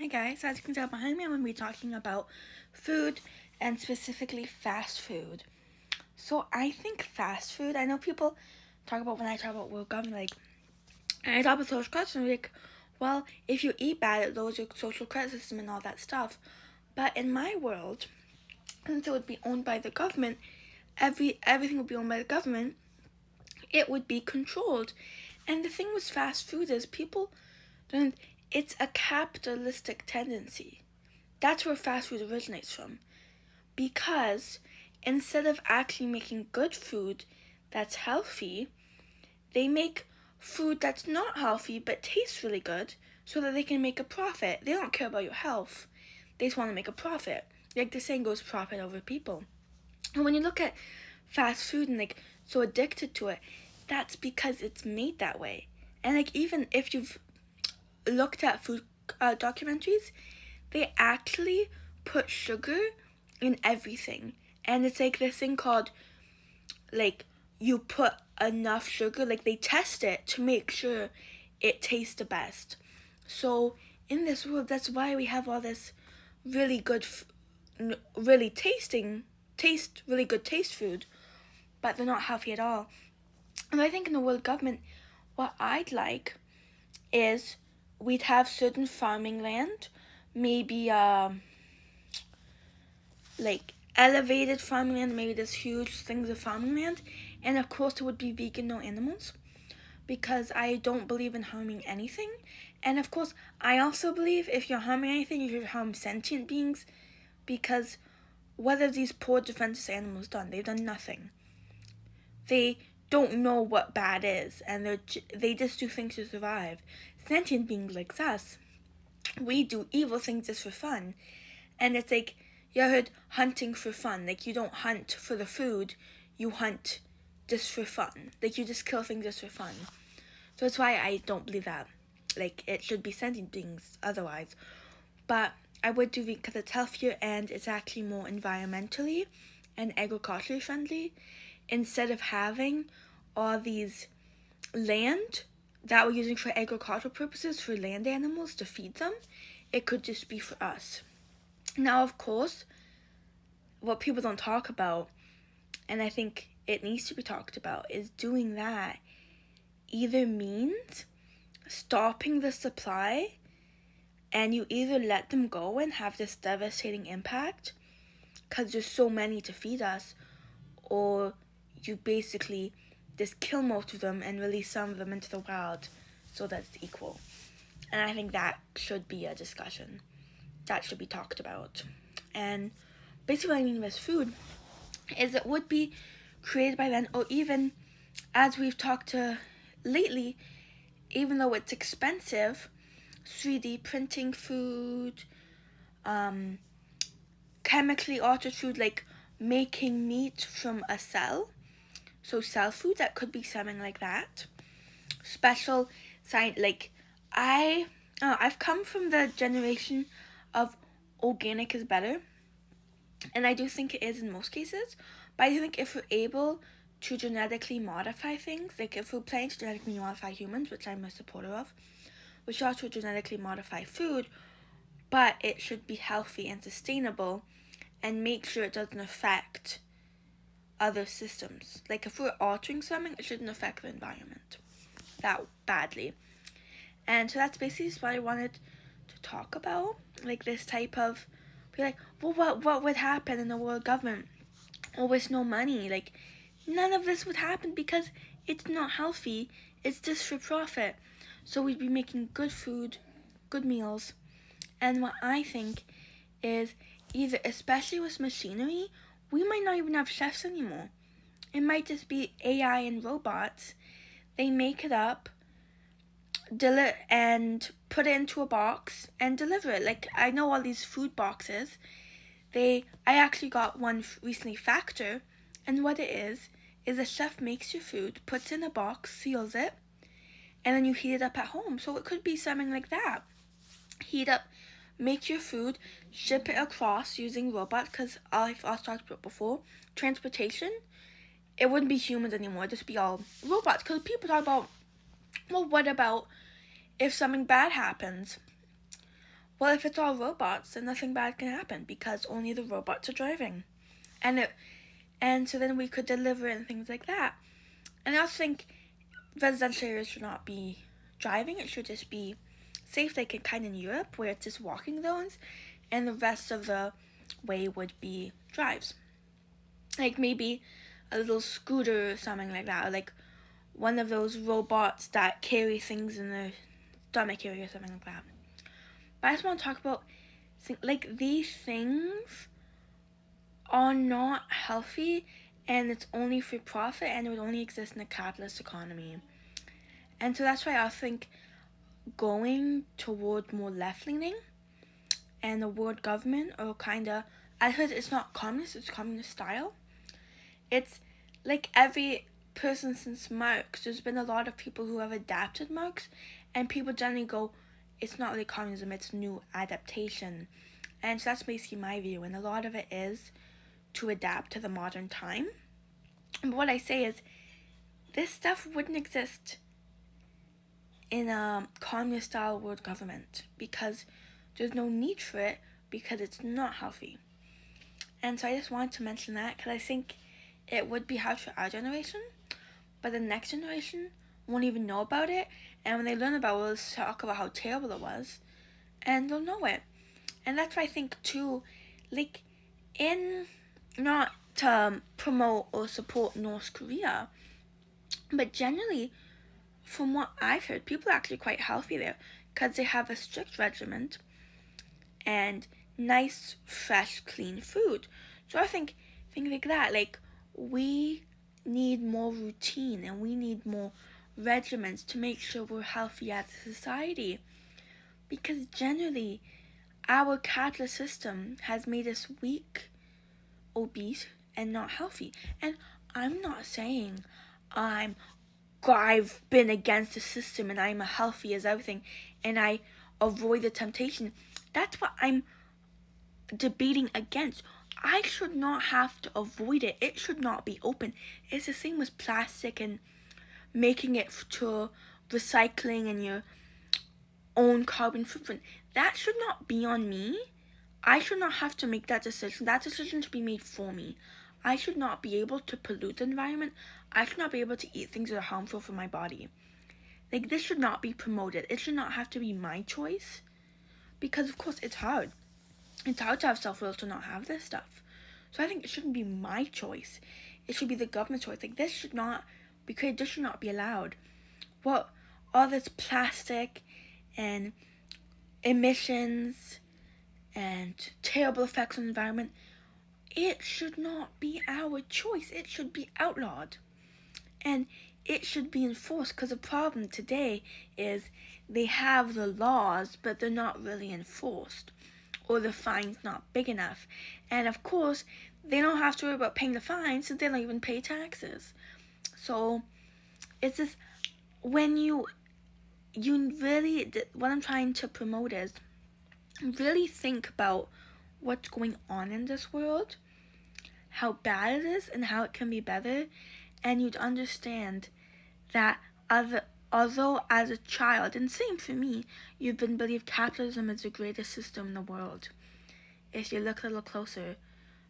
Hi guys, as you can tell behind me, I'm going to be talking about food and specifically fast food. So I think fast food, I know people talk about when I talk about world government, and I talk about social credit system, well, if you eat bad, it lowers your social credit system and all that stuff. But in my world, since it would be owned by the government, everything would be owned by the government, it would be controlled. And the thing with fast food is people don't, it's a capitalistic tendency. That's where fast food originates from. Because instead of actually making good food that's healthy, they make food that's not healthy but tastes really good so that they can make a profit. They don't care about your health. They just want to make a profit. Like the saying goes, profit over people. And when you look at fast food and so addicted to it, that's because it's made that way. And even if you've looked at food documentaries, they actually put sugar in everything. And it's this thing called, you put enough sugar, they test it to make sure it tastes the best. So in this world, that's why we have all this really good, really good taste food, but they're not healthy at all. And I think in the world government, what I'd like is we'd have certain farming land, maybe elevated farming land, maybe there's huge things of farming land, and of course it would be vegan, no animals, because I don't believe in harming anything. And of course, I also believe if you're harming anything, you should harm sentient beings, because what have these poor defenseless animals done? They've done nothing. They don't know what bad is, and they just do things to survive. Sentient beings like us, we do evil things just for fun. And it's you heard hunting for fun. You don't hunt for the food, you hunt just for fun. You just kill things just for fun. So that's why I don't believe that. It should be sentient beings otherwise. But I would do it because it's healthier and it's actually more environmentally and agriculturally friendly. Instead of having all these land that we're using for agricultural purposes for land animals to feed them, it could just be for us. Now, of course, what people don't talk about, and I think it needs to be talked about, is doing that either means stopping the supply, and you either let them go and have this devastating impact because there's so many to feed us, or you basically just kill most of them and release some of them into the wild so that it's equal. And I think that should be a discussion. That should be talked about. And basically what I mean with food is it would be created by then, or even as we've talked to lately, even though it's expensive, 3D printing food, chemically altered food, making meat from a cell. So cell food, that could be something like that. Special science, I've come from the generation of organic is better, and I do think it is in most cases, but I think if we're able to genetically modify things, if we're planning to genetically modify humans, which I'm a supporter of, we should also genetically modify food, but it should be healthy and sustainable and make sure it doesn't affect other systems. If we're altering something, it shouldn't affect the environment that badly. And so that's basically what I wanted to talk about, this type of, be well, what would happen in the world government? Or with no money? None of this would happen because it's not healthy, it's just for profit. So we'd be making good food, good meals, and what I think is either, especially with machinery, we might not even have chefs anymore. It might just be AI and robots. They make it up, and put it into a box and deliver it. I know all these food boxes. I actually got one recently, Factor, and what it is a chef makes your food, puts it in a box, seals it, and then you heat it up at home. So it could be something like that. Heat up, make your food, ship it across using robots, because I've also talked about before, transportation, it wouldn't be humans anymore, it'd just be all robots. Because people talk about, well, what about if something bad happens? well, if it's all robots, then nothing bad can happen because only the robots are driving. And so then we could deliver and things like that. And I also think residential areas should not be driving. It should just be safe, like kind of in Europe, where it's just walking zones, and the rest of the way would be drives. Like maybe a little scooter or something like that, or like one of those robots that carry things in their stomach area or something like that. But I just want to talk about, like, these things are not healthy, and it's only for profit, and it would only exist in a capitalist economy. And so that's why I think going toward more left-leaning and the world government, or kind of, I heard it's not communist, it's communist style. It's like every person since Marx, there's been a lot of people who have adapted Marx, and people generally go, it's not really communism, it's new adaptation. And so that's basically my view, and a lot of it is to adapt to the modern time. But what I say is, this stuff wouldn't exist in a communist style world government because there's no need for it, because it's not healthy. And so I just wanted to mention that because I think it would be hard for our generation, but the next generation won't even know about it, and when they learn about it, they'll talk about how terrible it was, and they'll know it. And that's why I think too, like, in, not to promote or support North Korea, but generally, from what I've heard, people are actually quite healthy there because they have a strict regimen and nice, fresh, clean food. So I think like that, like, we need more routine and we need more regimens to make sure we're healthy as a society. Because generally, our capitalist system has made us weak, obese, and not healthy. And I'm not saying I've been against the system and I'm healthy as everything and I avoid the temptation. That's what I'm debating against. I should not have to avoid it. It should not be open. It's the same with plastic and making it to recycling and your own carbon footprint. That should not be on me. I should not have to make that decision. That decision should be made for me. I should not be able to pollute the environment. I should not be able to eat things that are harmful for my body. Like, this should not be promoted. It should not have to be my choice. Because, of course, it's hard. It's hard to have self-will to not have this stuff. So I think it shouldn't be my choice. It should be the government's choice. Like, this should not be created. This should not be allowed. What, all this plastic and emissions and terrible effects on the environment, it should not be our choice. It should be outlawed. And it should be enforced, because the problem today is they have the laws, but they're not really enforced, or the fine's not big enough. And of course, they don't have to worry about paying the fines since they don't even pay taxes. So it's just, when you really, what I'm trying to promote is really think about what's going on in this world, how bad it is and how it can be better, and you'd understand that although as a child, and same for me, you've been believed capitalism is the greatest system in the world. If you look a little closer,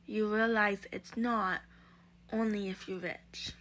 you realize it's not, only if you're rich.